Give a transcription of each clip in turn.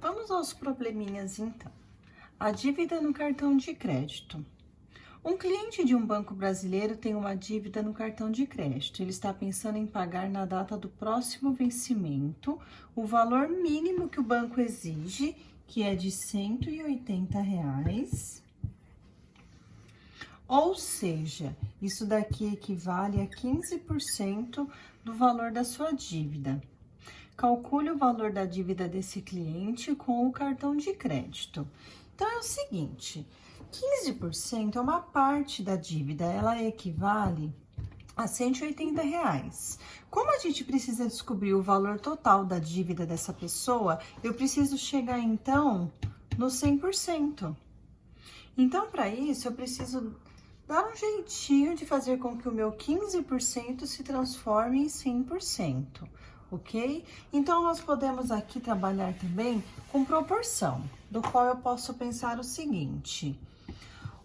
Vamos aos probleminhas então. A dívida no cartão de crédito. Um cliente de um banco brasileiro tem uma dívida no cartão de crédito. Ele está pensando em pagar na data do próximo vencimento o valor mínimo que o banco exige, que é de R$ 180. Ou seja, isso daqui equivale a 15% do valor da sua dívida. Calcule o valor da dívida desse cliente com o cartão de crédito. Então, é o seguinte, 15% é uma parte da dívida, ela equivale a R$ 180. Como a gente precisa descobrir o valor total da dívida dessa pessoa, eu preciso chegar, então, no 100%. Então, para isso, eu preciso dar um jeitinho de fazer com que o meu 15% se transforme em 100%. Ok? Então, nós podemos aqui trabalhar também com proporção, do qual eu posso pensar o seguinte: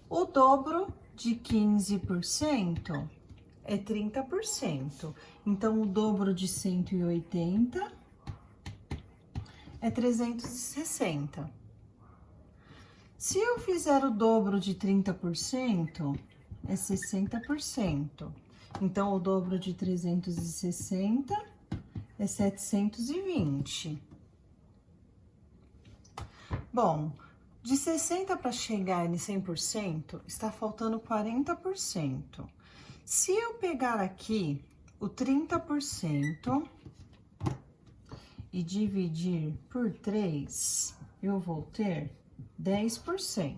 o dobro de 15% é 30%. Então, o dobro de 180 é 360. Se eu fizer o dobro de 30%, é 60%. Então, o dobro de 360 é 720. Bom, de 60 para chegar em 100%, está faltando 40%. Se eu pegar aqui o 30% e dividir por 3, eu vou ter 10%.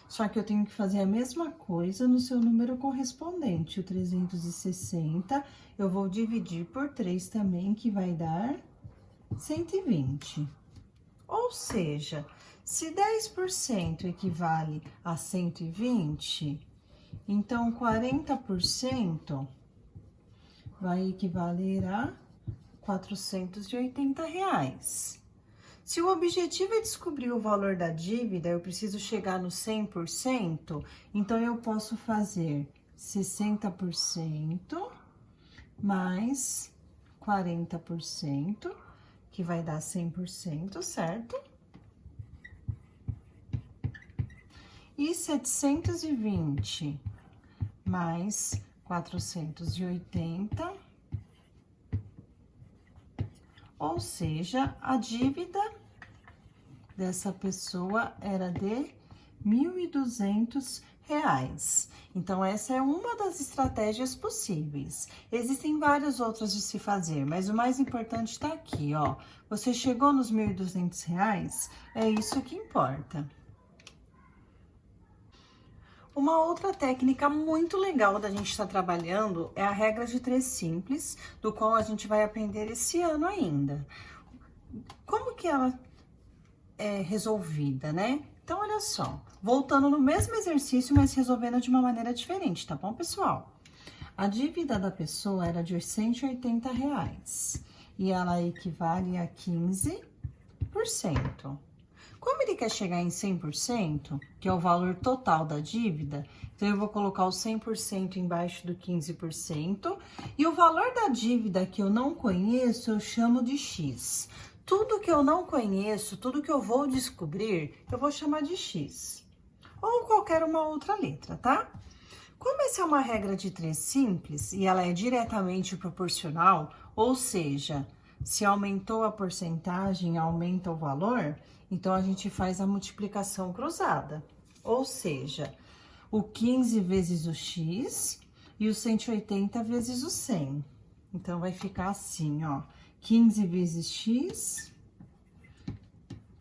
Só que eu tenho que fazer a mesma coisa no seu número correspondente. O 360, eu vou dividir por 3 também, que vai dar 120. Ou seja, se 10% equivale a 120, então 40% vai equivaler a R$ 480. Se o objetivo é descobrir o valor da dívida, eu preciso chegar no 100%, então eu posso fazer 60% mais 40%, que vai dar 100%, certo? E 720 mais 480, ou seja, a dívida dessa pessoa era de R$ 1.200. Então, essa é uma das estratégias possíveis. Existem várias outras de se fazer, mas o mais importante está aqui, ó. Você chegou nos R$ 1.200, é isso que importa. Uma outra técnica muito legal da gente estar trabalhando é a regra de 3 simples, do qual a gente vai aprender esse ano ainda. Como que ela é resolvida, né? Então, olha só, voltando no mesmo exercício, mas resolvendo de uma maneira diferente, tá bom, pessoal? A dívida da pessoa era de R$ 180 e ela equivale a 15%. Como ele quer chegar em 100%, que é o valor total da dívida, então eu vou colocar o 100% embaixo do 15%, e o valor da dívida que eu não conheço, eu chamo de X. Tudo que eu não conheço, tudo que eu vou descobrir, eu vou chamar de X. Ou qualquer uma outra letra, tá? Como essa é uma regra de 3 simples, e ela é diretamente proporcional, ou seja, se aumentou a porcentagem, aumenta o valor, então a gente faz a multiplicação cruzada. Ou seja, o 15 vezes o X e o 180 vezes o 100. Então, vai ficar assim, ó, 15 vezes X,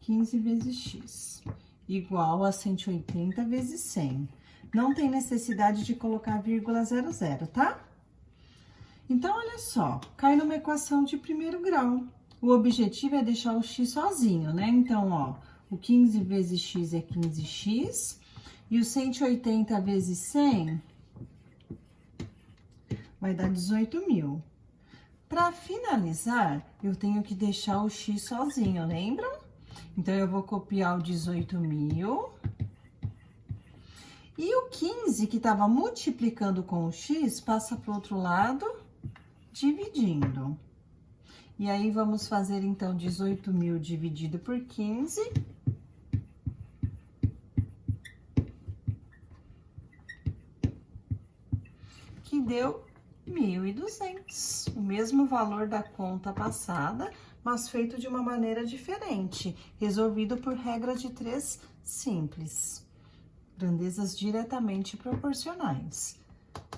15 vezes X, igual a 180 vezes 100. Não tem necessidade de colocar vírgula 00, tá? Então, olha só, cai numa equação de primeiro grau. O objetivo é deixar o X sozinho, né? Então, ó, o 15 vezes X é 15X, e o 180 vezes 100 vai dar 18.000. Para finalizar, eu tenho que deixar o X sozinho, lembram? Então, eu vou copiar o 18.000. E o 15, que estava multiplicando com o X, passa para o outro lado, dividindo. E aí, vamos fazer, então, 18.000 dividido por 15. Que deu 1.200. O mesmo valor da conta passada, mas feito de uma maneira diferente. Resolvido por regra de 3 simples. Grandezas diretamente proporcionais.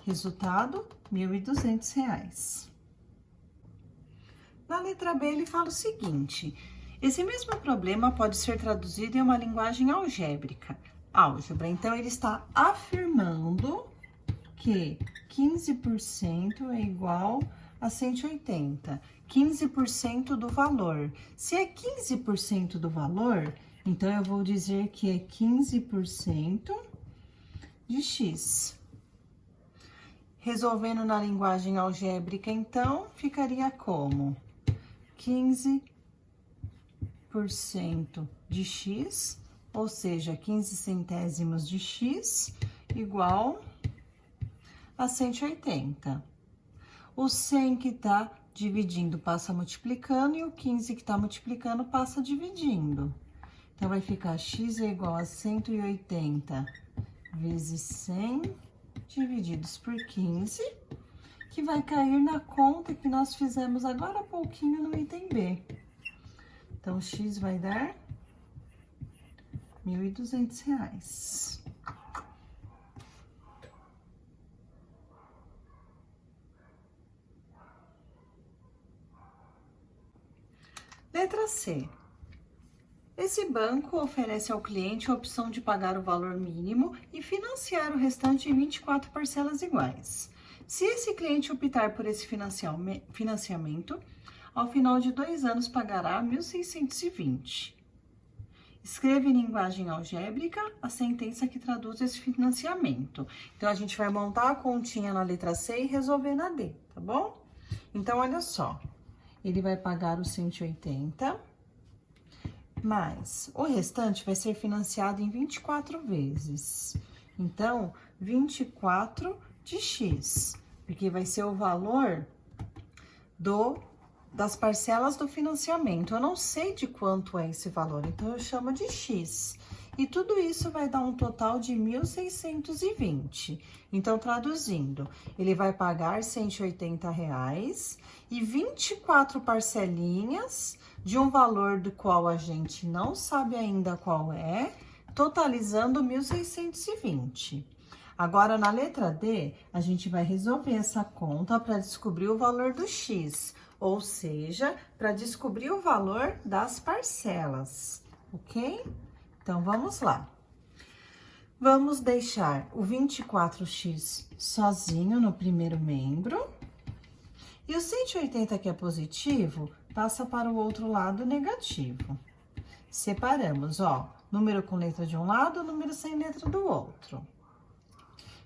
Resultado, R$1.200. Na letra B, ele fala o seguinte: esse mesmo problema pode ser traduzido em uma linguagem algébrica. Álgebra. Então, ele está afirmando que 15% é igual a 180. 15% do valor. Se é 15% do valor, então eu vou dizer que é 15% de x. Resolvendo na linguagem algébrica, então, ficaria como 15% de x, ou seja, 15 centésimos de x, igual a 180. O 100 que tá dividindo passa multiplicando e o 15 que tá multiplicando passa dividindo. Então, vai ficar x é igual a 180 vezes 100 divididos por 15, que vai cair na conta que nós fizemos agora há pouquinho no item B. Então, x vai dar R$1.200. Letra C. Esse banco oferece ao cliente a opção de pagar o valor mínimo e financiar o restante em 24 parcelas iguais. Se esse cliente optar por esse financiamento, ao final de 2 anos pagará R$1.620. Escreva em linguagem algébrica a sentença que traduz esse financiamento. Então, a gente vai montar a continha na letra C e resolver na D, tá bom? Então, olha só. Ele vai pagar os 180, mas o restante vai ser financiado em 24 vezes. Então, 24 de x, porque vai ser o valor das parcelas do financiamento. Eu não sei de quanto é esse valor, então eu chamo de x. E tudo isso vai dar um total de 1.620. Então, traduzindo, ele vai pagar R$180 e 24 parcelinhas de um valor do qual a gente não sabe ainda qual é, totalizando 1.620. Agora, na letra D, a gente vai resolver essa conta para descobrir o valor do x, ou seja, para descobrir o valor das parcelas, ok? Então, vamos lá. Vamos deixar o 24x sozinho no primeiro membro. E o 180, que é positivo, passa para o outro lado negativo. Separamos, ó, número com letra de um lado, número sem letra do outro.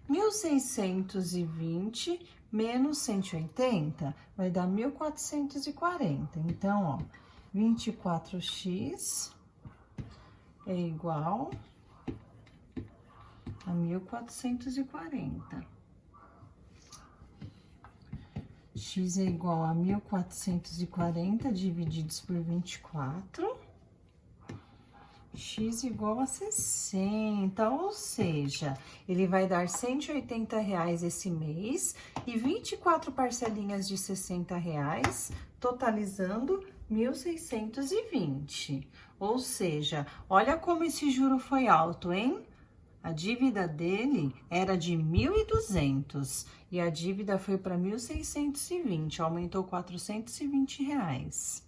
1.620 menos 180 vai dar 1.440. Então, ó, 24x é igual a 1.440. X é igual a 1.440 divididos por 24. X igual a 60, ou seja, ele vai dar R$180 esse mês e 24 parcelinhas de R$60, totalizando 1.620. Ou seja, olha como esse juro foi alto, hein? A dívida dele era de 1.200 e a dívida foi para 1.620, aumentou R$420.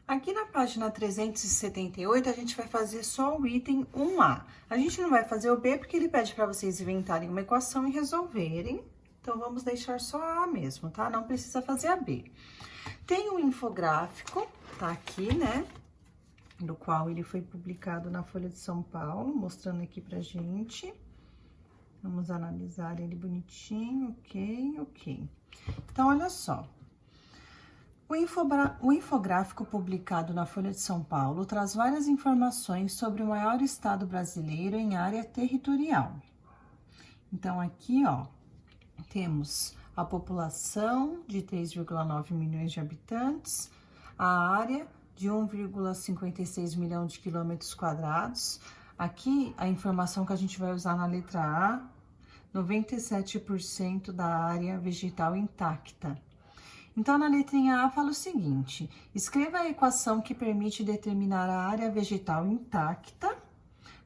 Aqui na página 378, a gente vai fazer só o item 1A. A gente não vai fazer o B porque ele pede para vocês inventarem uma equação e resolverem. Então, vamos deixar só a A mesmo, tá? Não precisa fazer a B. Tem um infográfico, tá aqui, né? Do qual ele foi publicado na Folha de São Paulo, mostrando aqui pra gente. Vamos analisar ele bonitinho, ok. Então, olha só. O infográfico publicado na Folha de São Paulo traz várias informações sobre o maior estado brasileiro em área territorial. Então, aqui, ó, temos a população de 3,9 milhões de habitantes, a área de 1,56 milhão de quilômetros quadrados. Aqui, a informação que a gente vai usar na letra A, 97% da área vegetal intacta. Então, na letrinha A fala o seguinte: escreva a equação que permite determinar a área vegetal intacta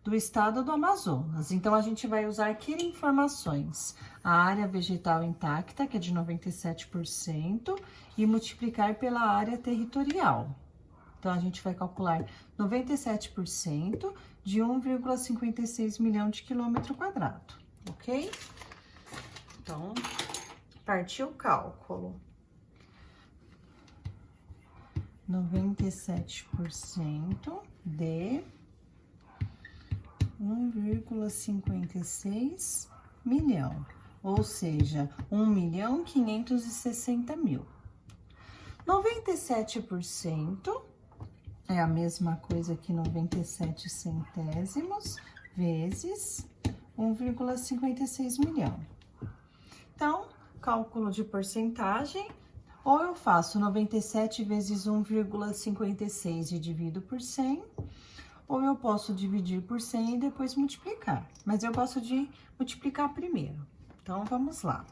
do estado do Amazonas. Então, a gente vai usar aqui informações: a área vegetal intacta, que é de 97%, e multiplicar pela área territorial. Então, a gente vai calcular 97% de 1,56 milhão de quilômetro quadrado, ok? Então, partiu o cálculo. 97% de 1,56 milhão, ou seja, 1.560.000. 97% é a mesma coisa que 97 centésimos vezes 1,56 milhão. Então, cálculo de porcentagem, ou eu faço 97 vezes 1,56 e divido por 100, ou eu posso dividir por 100 e depois multiplicar. Mas eu gosto de multiplicar primeiro. Então, vamos lá.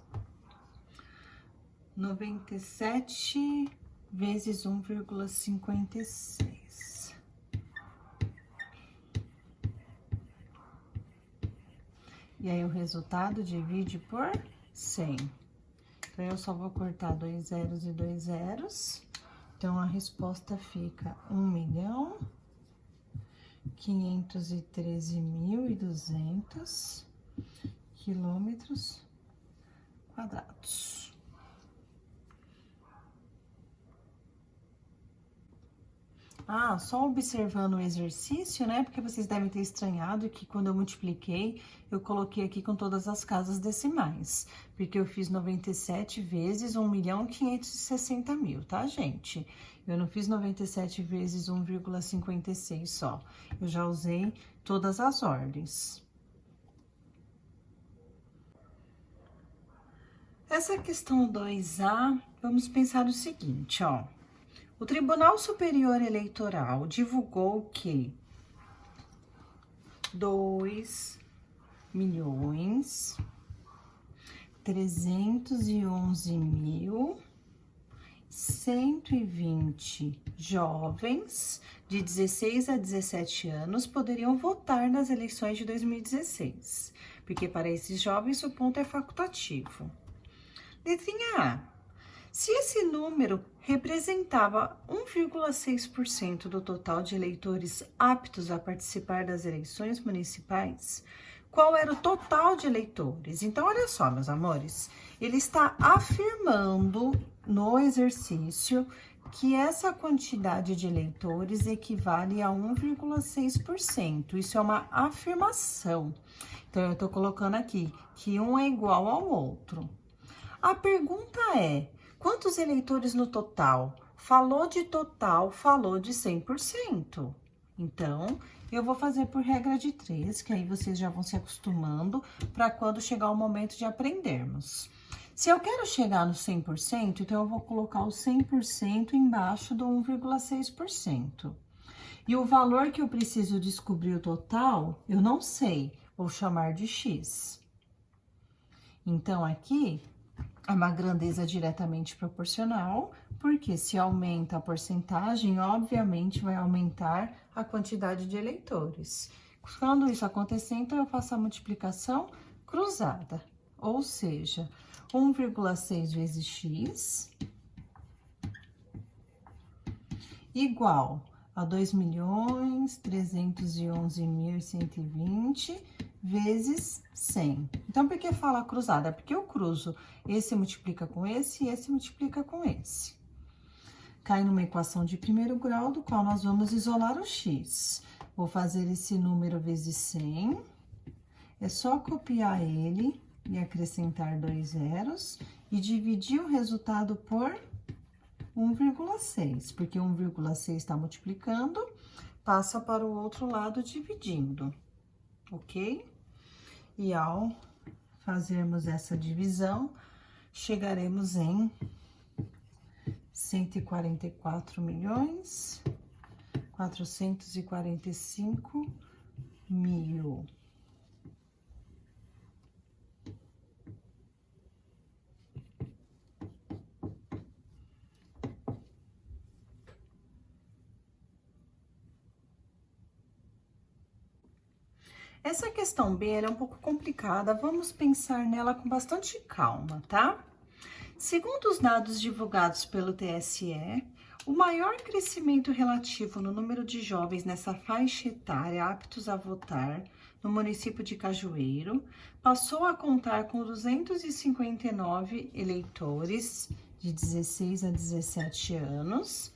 97 vezes 1,56. E aí, o resultado divide por 100. Então, eu só vou cortar 2 zeros e 2 zeros. Então, a resposta fica 1.513.200 quilômetros quadrados. Ah, só observando o exercício, né? Porque vocês devem ter estranhado que quando eu multipliquei, eu coloquei aqui com todas as casas decimais. Porque eu fiz 97 vezes 1.560.000, tá, gente? Eu não fiz 97 vezes 1,56 só. Eu já usei todas as ordens. Essa questão 2A, vamos pensar o seguinte, ó. O Tribunal Superior Eleitoral divulgou que 2.311.120 jovens de 16 a 17 anos poderiam votar nas eleições de 2016, porque para esses jovens o ponto é facultativo. Letrinha A. Se esse número representava 1,6% do total de eleitores aptos a participar das eleições municipais, qual era o total de eleitores? Então, olha só, meus amores, ele está afirmando no exercício que essa quantidade de eleitores equivale a 1,6%. Isso é uma afirmação. Então, eu estou colocando aqui que um é igual ao outro. A pergunta é: quantos eleitores no total? Falou de total, falou de 100%. Então, eu vou fazer por regra de 3, que aí vocês já vão se acostumando para quando chegar o momento de aprendermos. Se eu quero chegar no 100%, então eu vou colocar o 100% embaixo do 1,6%. E o valor que eu preciso descobrir o total, eu não sei, vou chamar de X. Então, aqui é uma grandeza diretamente proporcional, porque se aumenta a porcentagem, obviamente vai aumentar a quantidade de eleitores. Quando isso acontecer, então eu faço a multiplicação cruzada, ou seja, 1,6 vezes x igual a 2.311.120 vezes 100. Então, por que fala cruzada? Porque eu cruzo, esse multiplica com esse e esse multiplica com esse. Cai numa equação de primeiro grau, do qual nós vamos isolar o x. Vou fazer esse número vezes 100. É só copiar ele e acrescentar 2 zeros e dividir o resultado por 1,6, porque 1,6 está multiplicando, passa para o outro lado dividindo, ok? E ao fazermos essa divisão, chegaremos em 144.445.000. Essa questão B, ela é um pouco complicada, vamos pensar nela com bastante calma, tá? Segundo os dados divulgados pelo TSE, o maior crescimento relativo no número de jovens nessa faixa etária aptos a votar no município de Cajueiro passou a contar com 259 eleitores de 16 a 17 anos,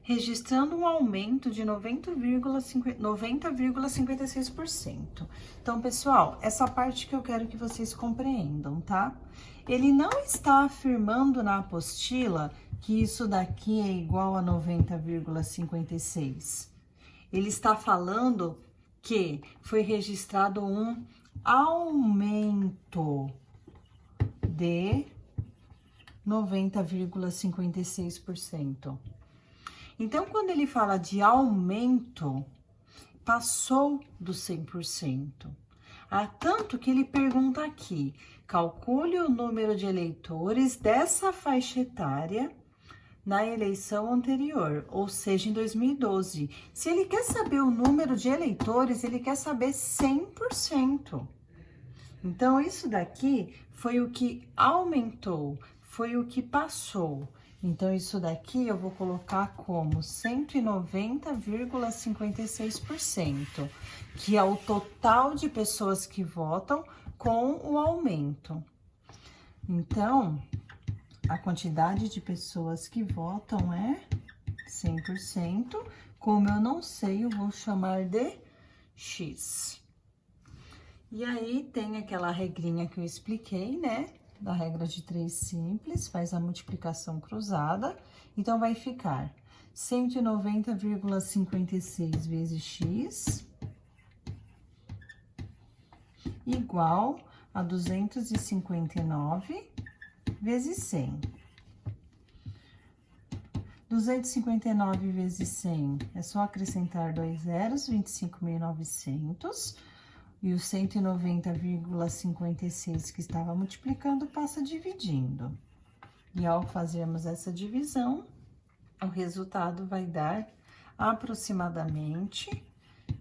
registrando um aumento de 90,56%. Então, pessoal, essa parte que eu quero que vocês compreendam, tá? Ele não está afirmando na apostila que isso daqui é igual a 90,56. Ele está falando que foi registrado um aumento de 90,56%. Então, quando ele fala de aumento, passou do 100%. Tanto que ele pergunta aqui, calcule o número de eleitores dessa faixa etária na eleição anterior, ou seja, em 2012. Se ele quer saber o número de eleitores, ele quer saber 100%. Então, isso daqui foi o que aumentou, foi o que passou. Então, isso daqui eu vou colocar como 190,56%, que é o total de pessoas que votam com o aumento. Então, a quantidade de pessoas que votam é 100%. Como eu não sei, eu vou chamar de X. E aí, tem aquela regrinha que eu expliquei, né? Da regra de 3 simples, faz a multiplicação cruzada, então vai ficar 190,56 vezes x igual a 259 vezes 100. 259 vezes 100 é só acrescentar 2 zeros, 25.900. E o 190,56 que estava multiplicando passa dividindo. E ao fazermos essa divisão, o resultado vai dar aproximadamente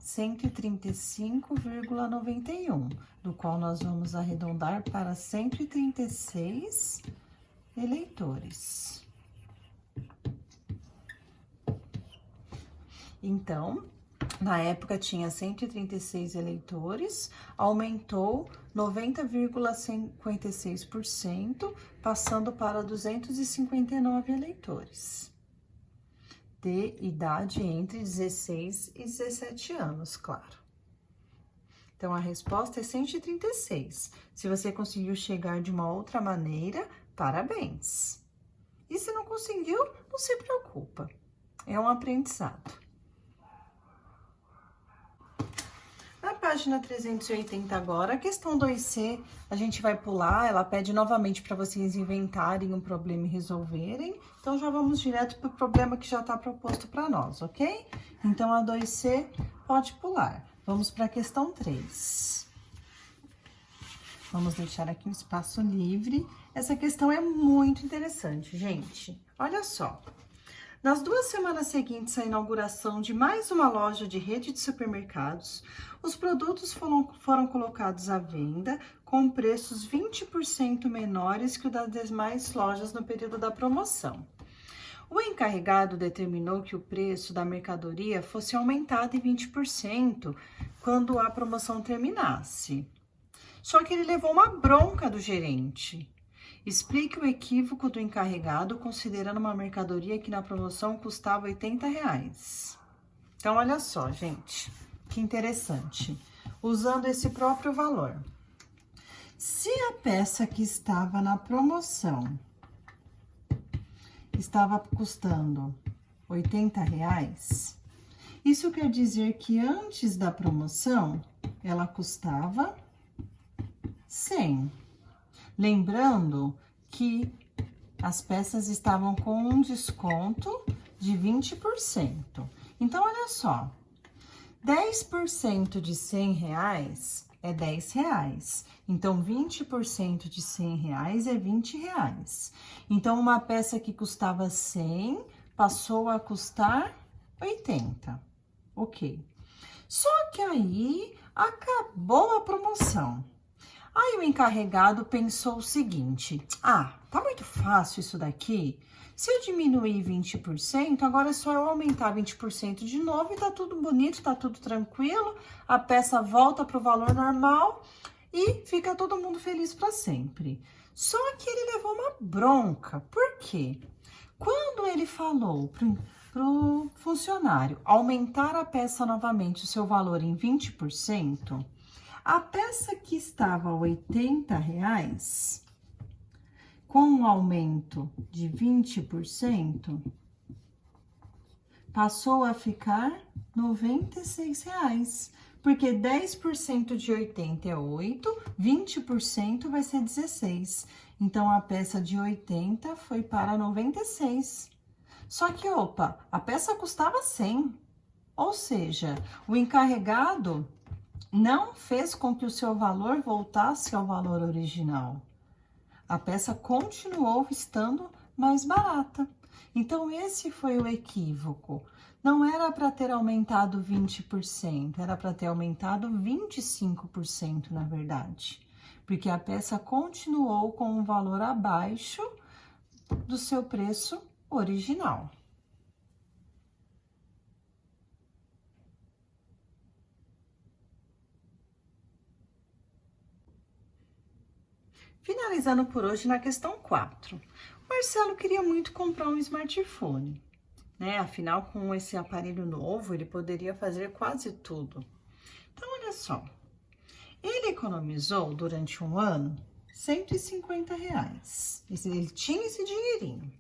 135,91, do qual nós vamos arredondar para 136 eleitores. Então, na época tinha 136 eleitores, aumentou 90,56%, passando para 259 eleitores. De idade entre 16 e 17 anos, claro. Então, a resposta é 136. Se você conseguiu chegar de uma outra maneira, parabéns. E se não conseguiu, não se preocupa. É um aprendizado. Na página 380 agora, a questão 2C, a gente vai pular, ela pede novamente para vocês inventarem um problema e resolverem. Então, já vamos direto para o problema que já está proposto para nós, ok? Então, a 2C pode pular. Vamos para a questão 3. Vamos deixar aqui um espaço livre. Essa questão é muito interessante, gente. Olha só. Nas 2 semanas seguintes à inauguração de mais uma loja de rede de supermercados, os produtos foram colocados à venda com preços 20% menores que o das demais lojas no período da promoção. O encarregado determinou que o preço da mercadoria fosse aumentado em 20% quando a promoção terminasse. Só que ele levou uma bronca do gerente. Explique o equívoco do encarregado considerando uma mercadoria que na promoção custava R$80. Então, olha só, gente, que interessante. Usando esse próprio valor. Se a peça que estava na promoção estava custando R$80, isso quer dizer que antes da promoção ela custava 100. Lembrando que as peças estavam com um desconto de 20%. Então, olha só, 10% de R$100 é R$10. Então, 20% de R$100 é R$20. Então, uma peça que custava 100 passou a custar 80. Ok. Só que aí acabou a promoção. Aí o encarregado pensou o seguinte: ah, tá muito fácil isso daqui. Se eu diminuir 20%, agora é só eu aumentar 20% de novo e tá tudo bonito, tá tudo tranquilo. A peça volta pro valor normal e fica todo mundo feliz para sempre. Só que ele levou uma bronca. Por quê? Quando ele falou pro funcionário aumentar a peça novamente, o seu valor em 20%, a peça que estava a R$80, com um aumento de 20%, passou a ficar R$96. Porque 10% de 80 é 8, 20% vai ser 16. Então, a peça de 80 foi para 96. Só que, opa, a peça custava 100. Ou seja, o encarregado não fez com que o seu valor voltasse ao valor original. A peça continuou estando mais barata. Então, esse foi o equívoco. Não era para ter aumentado 20%, era para ter aumentado 25%, na verdade. Porque a peça continuou com um valor abaixo do seu preço original. Finalizando por hoje na questão 4. O Marcelo queria muito comprar um smartphone, né? Afinal, com esse aparelho novo, ele poderia fazer quase tudo. Então, olha só. Ele economizou durante um ano R$150. Ele tinha esse dinheirinho.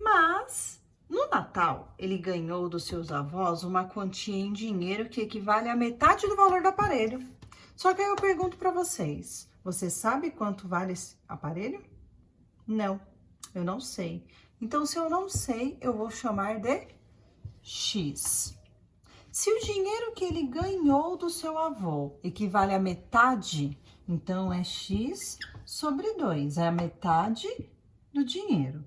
Mas, no Natal, ele ganhou dos seus avós uma quantia em dinheiro que equivale à metade do valor do aparelho. Só que aí eu pergunto para vocês, você sabe quanto vale esse aparelho? Não, eu não sei. Então, se eu não sei, eu vou chamar de X. Se o dinheiro que ele ganhou do seu avô equivale à metade, então é X sobre 2, é a metade do dinheiro.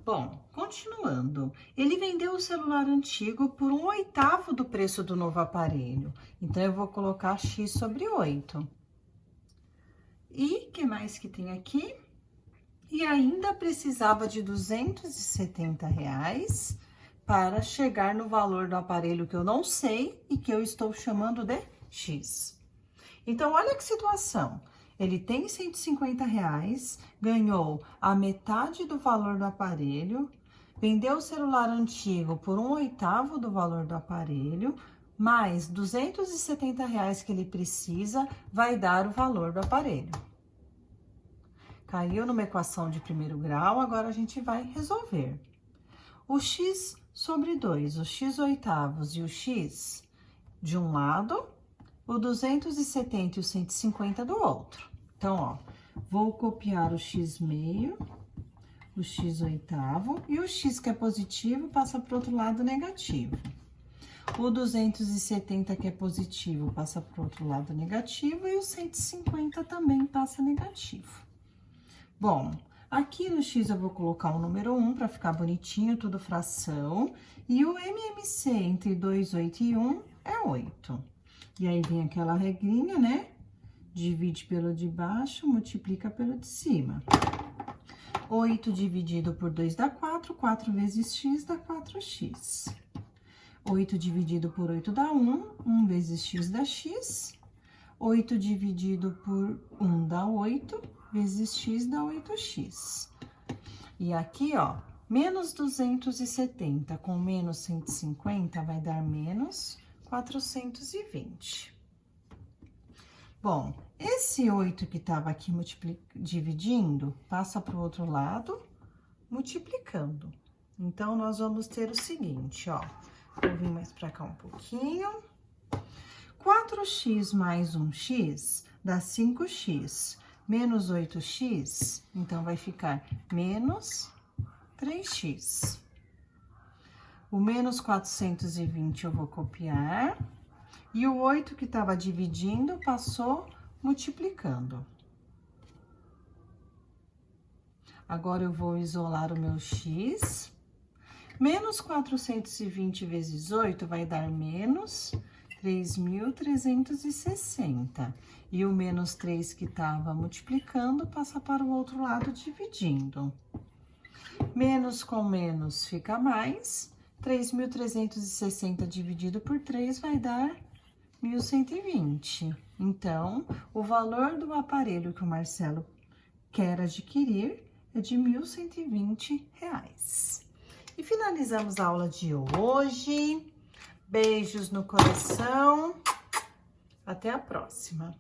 Bom, continuando, ele vendeu o celular antigo por 1/8 do preço do novo aparelho. Então, eu vou colocar X sobre 8. E o que mais que tem aqui? E ainda precisava de R$270 para chegar no valor do aparelho que eu não sei e que eu estou chamando de X. Então, olha que situação. Ele tem R$150, ganhou a metade do valor do aparelho, vendeu o celular antigo por 1/8 do valor do aparelho, mais R$270 que ele precisa, vai dar o valor do aparelho. Caiu numa equação de primeiro grau, agora a gente vai resolver. O X sobre 2, o X oitavos e o X de um lado, o 270 e o 150 do outro. Então, ó, vou copiar o X meio, o X oitavo, e o X que é positivo passa para o outro lado negativo. O 270 que é positivo passa para o outro lado negativo e o 150 também passa negativo. Bom, aqui no X eu vou colocar o número 1 para ficar bonitinho, tudo fração. E o MMC entre 2, 8 e 1 é 8. E aí vem aquela regrinha, né? Divide pelo de baixo, multiplica pelo de cima. 8 dividido por 2 dá 4, 4 vezes x dá 4x. 8 dividido por 8 dá 1, 1 vezes x dá x. 8 dividido por 1 dá 8, vezes x dá 8x. E aqui, ó, menos 270 com menos 150 vai dar menos 420. Bom, esse 8 que estava aqui dividindo, passa para o outro lado, multiplicando. Então, nós vamos ter o seguinte, ó. Vou vir mais para cá um pouquinho. 4x mais 1x dá 5x. menos 8x, então vai ficar menos 3x. O menos 420 eu vou copiar. E o 8 que estava dividindo passou multiplicando. Agora eu vou isolar o meu x. Menos 420 vezes 8 vai dar menos 3.360. E o menos 3 que estava multiplicando passa para o outro lado dividindo. Menos com menos fica mais. 3.360 dividido por 3 vai dar 1.120. Então, o valor do aparelho que o Marcelo quer adquirir é de R$1.120. E finalizamos a aula de hoje. Beijos no coração. Até a próxima.